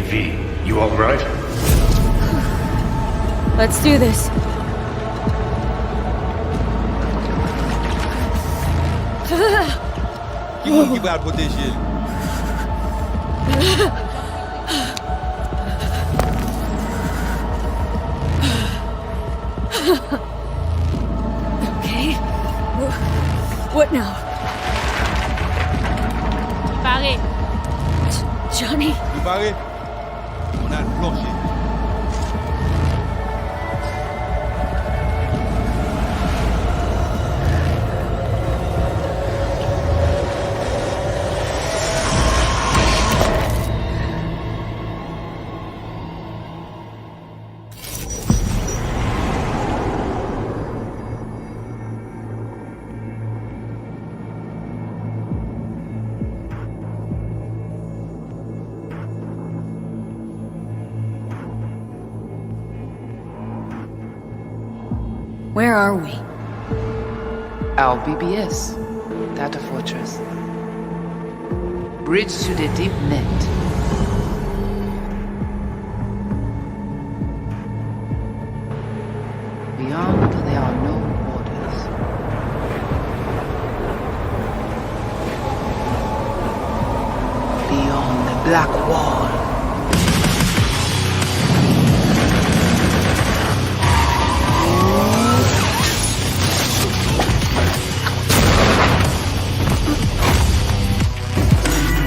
V, you alright? Let's do this. Give out potential. Okay. What now? Barré. Johnny? You barré? On a le plancher. Where are we? Our BBS, Data Fortress. Bridge to the deep net. Beyond, there are no borders. Beyond the black wall.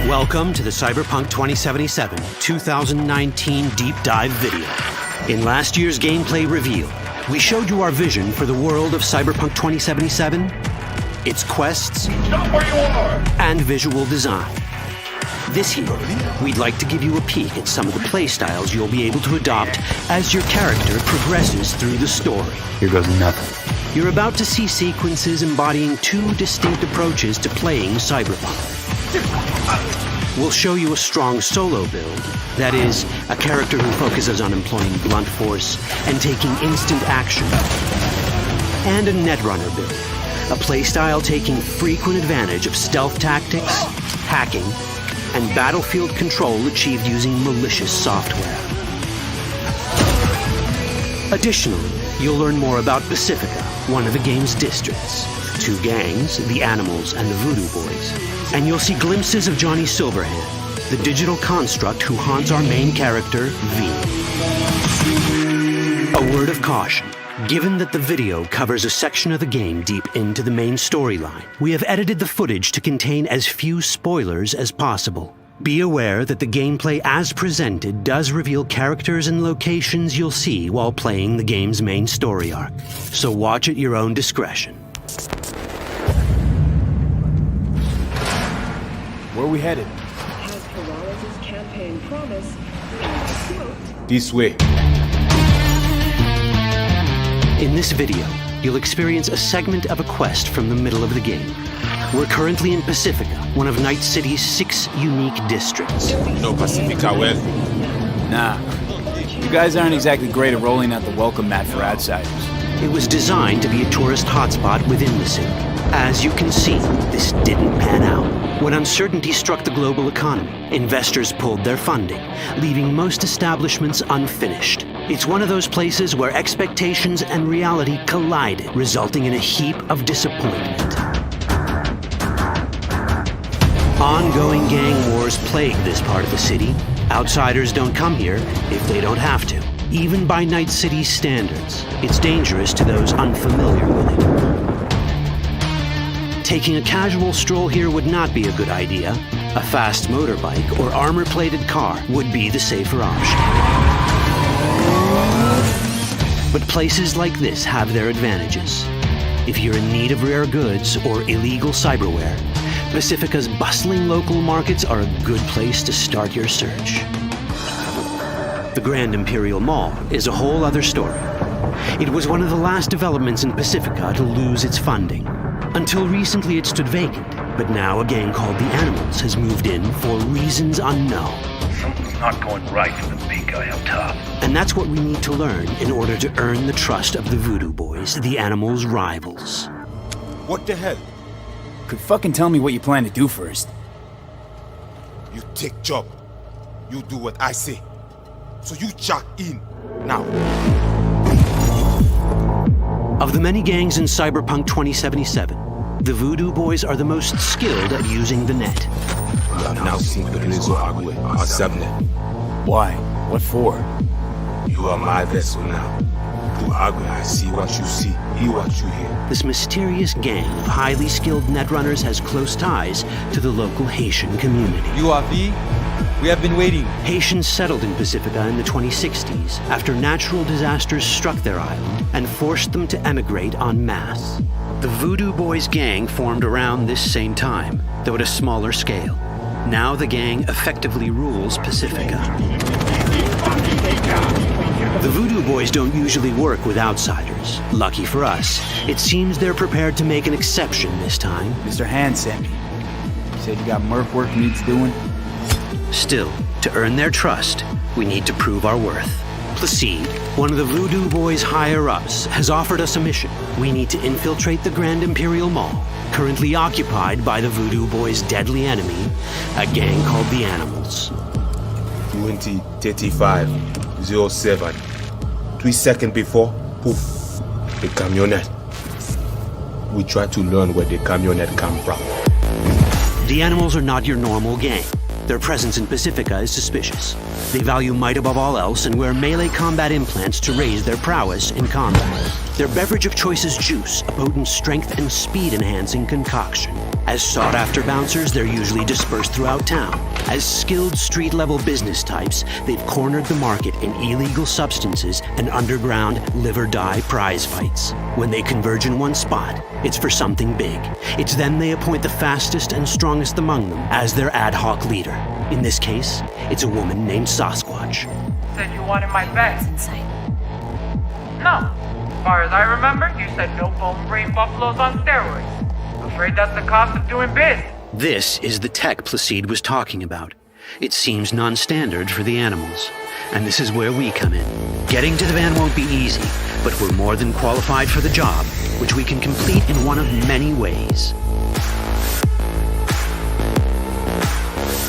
Welcome to the Cyberpunk 2077 2019 Deep Dive video. In last year's gameplay reveal, we showed you our vision for the world of Cyberpunk 2077, its quests, Stop where you are! and visual design. This year, we'd like to give you a peek at some of the playstyles you'll be able to adopt as your character progresses through the story. Here goes nothing. You're about to see sequences embodying two distinct approaches to playing Cyberpunk. We'll show you a strong solo build, that is, a character who focuses on employing blunt force and taking instant action, and a netrunner build, a playstyle taking frequent advantage of stealth tactics, hacking, and battlefield control achieved using malicious software. Additionally, you'll learn more about Pacifica, one of the game's districts, two gangs, the Animals and the Voodoo Boys, and you'll see glimpses of Johnny Silverhand, the digital construct who haunts our main character, V. A word of caution. Given that the video covers a section of the game deep into the main storyline, we have edited the footage to contain as few spoilers as possible. Be aware that the gameplay as presented does reveal characters and locations you'll see while playing the game's main story arc, so watch at your own discretion. Where are we headed? Has Peralez's campaign promise been smoked? This way. In this video, you'll experience a segment of a quest from the middle of the game. We're currently in Pacifica, one of Night City's 6 unique districts. You know Pacifica well. Nah. You guys aren't exactly great at rolling out the welcome mat for outsiders. It was designed to be a tourist hotspot within the city. As you can see, this didn't pan out. When uncertainty struck the global economy, investors pulled their funding, leaving most establishments unfinished. It's one of those places where expectations and reality collided, resulting in a heap of disappointment. Ongoing gang wars plague this part of the city. Outsiders don't come here if they don't have to. Even by Night City's standards, it's dangerous to those unfamiliar with it. Taking a casual stroll here would not be a good idea. A fast motorbike or armor-plated car would be the safer option. But places like this have their advantages. If you're in need of rare goods or illegal cyberware, Pacifica's bustling local markets are a good place to start your search. The Grand Imperial Mall is a whole other story. It was one of the last developments in Pacifica to lose its funding. Until recently it stood vacant, but now a gang called the Animals has moved in for reasons unknown. Something's not going right for the big guy up top. And that's what we need to learn in order to earn the trust of the Voodoo Boys, the Animals' rivals. What the hell? Could fucking tell me what you plan to do first. You take job. You do what I say. So you jack in. Now. Of the many gangs in Cyberpunk 2077, the Voodoo Boys are the most skilled at using the net. You have now seen the Rezo Agwe, our subnet. Why? What for? You are my vessel now. Through Agwe, I see what you see, hear what you hear. This mysterious gang of highly skilled netrunners has close ties to the local Haitian community. URV, we have been waiting. Haitians settled in Pacifica in the 2060s after natural disasters struck their island and forced them to emigrate en masse. The Voodoo Boys gang formed around this same time, though at a smaller scale. Now the gang effectively rules Pacifica. The Voodoo Boys don't usually work with outsiders. Lucky for us, it seems they're prepared to make an exception this time. Mr. Hand sent me. He said you got merc work needs doing. Still, to earn their trust, we need to prove our worth. Placide, one of the Voodoo Boys' higher-ups, has offered us a mission. We need to infiltrate the Grand Imperial Mall, currently occupied by the Voodoo Boys' deadly enemy, a gang called the Animals. 20:35:07. 3 seconds before, poof, the camionette. We try to learn where the camionette come from. The Animals are not your normal gang. Their presence in Pacifica is suspicious. They value might above all else and wear melee combat implants to raise their prowess in combat. Their beverage of choice is juice, a potent strength and speed-enhancing concoction. As sought-after bouncers, they're usually dispersed throughout town. As skilled street-level business types, they've cornered the market in illegal substances and underground live-or-die prize fights. When they converge in one spot, it's for something big. It's then they appoint the fastest and strongest among them as their ad hoc leader. In this case, it's a woman named Sasquatch. Said you wanted my bag. Inside. No. As far as I remember, you said no bone brain buffaloes on steroids. Afraid that's the cost of doing biz. This is the tech Placide was talking about. It seems non-standard for the Animals. And this is where we come in. Getting to the van won't be easy, but we're more than qualified for the job, which we can complete in one of many ways.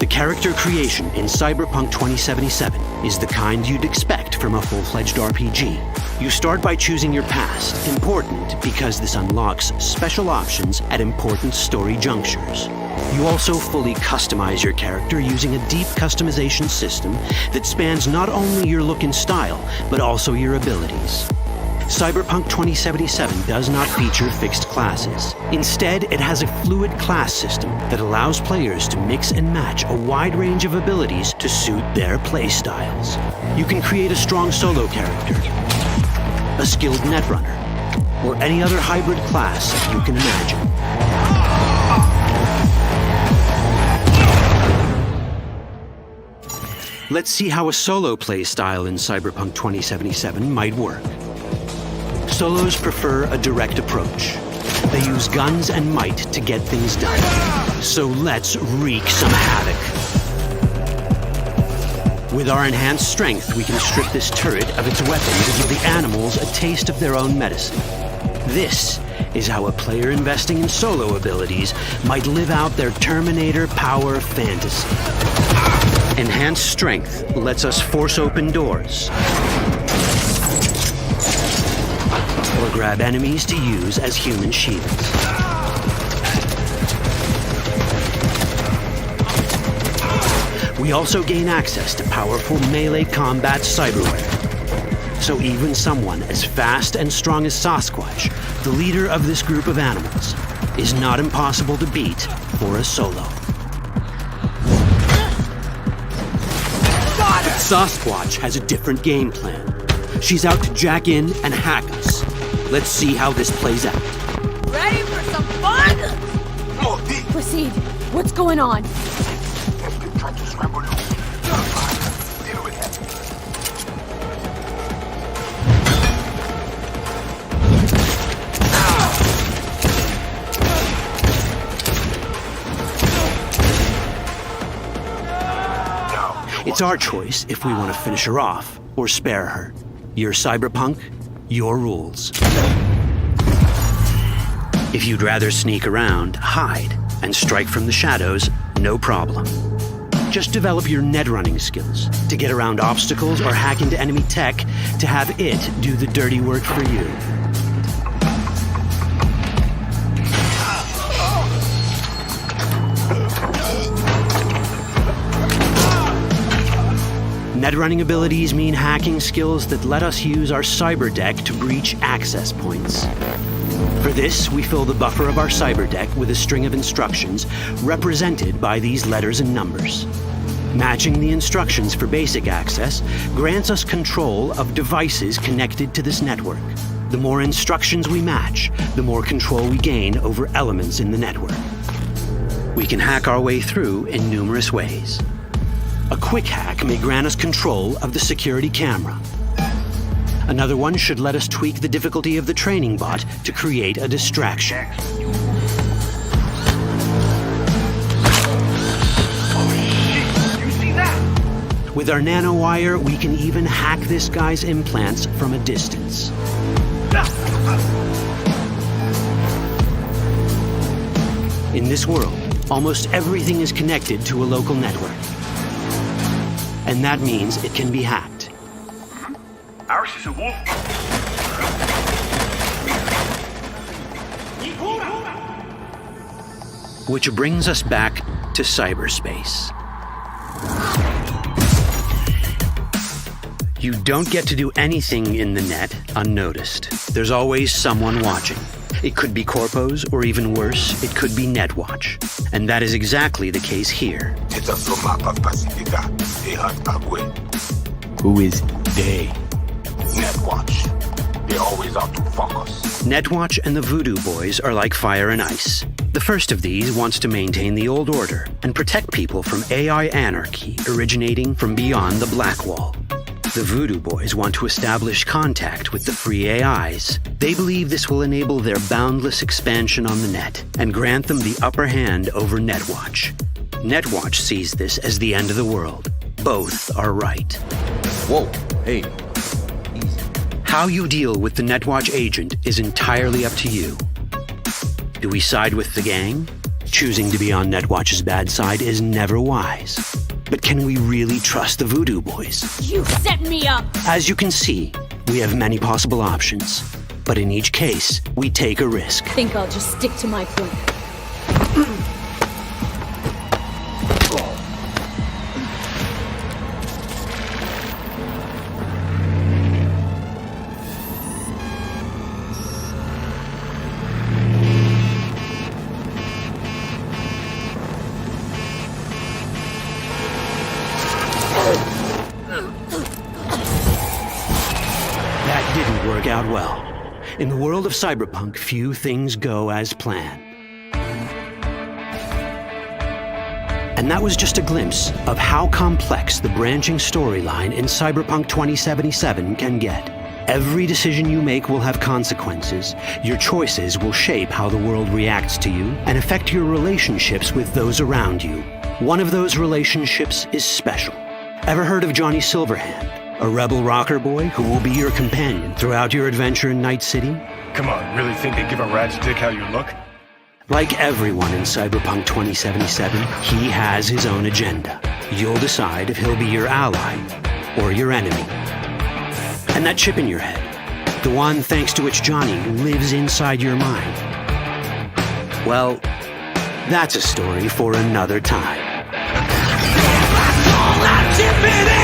The character creation in Cyberpunk 2077 is the kind you'd expect from a full-fledged RPG. You start by choosing your past, important because this unlocks special options at important story junctures. You also fully customize your character using a deep customization system that spans not only your look and style, but also your abilities. Cyberpunk 2077 does not feature fixed classes. Instead, it has a fluid class system that allows players to mix and match a wide range of abilities to suit their playstyles. You can create a strong solo character, a skilled netrunner, or any other hybrid class you can imagine. Let's see how a solo playstyle in Cyberpunk 2077 might work. Solos prefer a direct approach. They use guns and might to get things done. So let's wreak some havoc. With our enhanced strength, we can strip this turret of its weapons and give the Animals a taste of their own medicine. This is how a player investing in solo abilities might live out their Terminator power fantasy. Enhanced strength lets us force open doors, or grab enemies to use as human shields. We also gain access to powerful melee combat cyberware. So even someone as fast and strong as Sasquatch, the leader of this group of animals, is not impossible to beat for a solo. But Sasquatch has a different game plan. She's out to jack in and hack us. Let's see how this plays out. Ready for some fun? Proceed. What's going on? It's our choice if we want to finish her off or spare her. You're Cyberpunk, your rules. If you'd rather sneak around, hide, and strike from the shadows, no problem. Just develop your net running skills to get around obstacles or hack into enemy tech to have it do the dirty work for you. Net running abilities mean hacking skills that let us use our cyber deck to breach access points. For this, we fill the buffer of our cyber deck with a string of instructions represented by these letters and numbers. Matching the instructions for basic access grants us control of devices connected to this network. The more instructions we match, the more control we gain over elements in the network. We can hack our way through in numerous ways. A quick hack may grant us control of the security camera. Another one should let us tweak the difficulty of the training bot to create a distraction. With our nanowire, we can even hack this guy's implants from a distance. In this world, almost everything is connected to a local network. And that means it can be hacked. Ours is a wolf. Which brings us back to cyberspace. You don't get to do anything in the net unnoticed. There's always someone watching. It could be corpos, or even worse, it could be Netwatch. And that is exactly the case here. Who is they? Netwatch. They always out to fuck us. Netwatch and the Voodoo Boys are like fire and ice. The first of these wants to maintain the old order and protect people from AI anarchy originating from beyond the Black Wall. The Voodoo Boys want to establish contact with the free AIs. They believe this will enable their boundless expansion on the net and grant them the upper hand over Netwatch. Netwatch sees this as the end of the world. Both are right. Whoa, hey. How you deal with the Netwatch agent is entirely up to you. Do we side with the gang? Choosing to be on Netwatch's bad side is never wise. But can we really trust the Voodoo Boys? You set me up! As you can see, we have many possible options. But in each case, we take a risk. Think I'll just stick to my plan. That didn't work out well. In the world of cyberpunk, few things go as planned. And that was just a glimpse of how complex the branching storyline in Cyberpunk 2077 can get. Every decision you make will have consequences. Your choices will shape how the world reacts to you and affect your relationships with those around you. One of those relationships is special. Ever heard of Johnny Silverhand? A rebel rocker boy who will be your companion throughout your adventure in Night City? Come on, really think they give a rat's dick how you look? Like everyone in Cyberpunk 2077, he has his own agenda. You'll decide if he'll be your ally or your enemy. And that chip in your head, the one thanks to which Johnny lives inside your mind, well, that's a story for another time.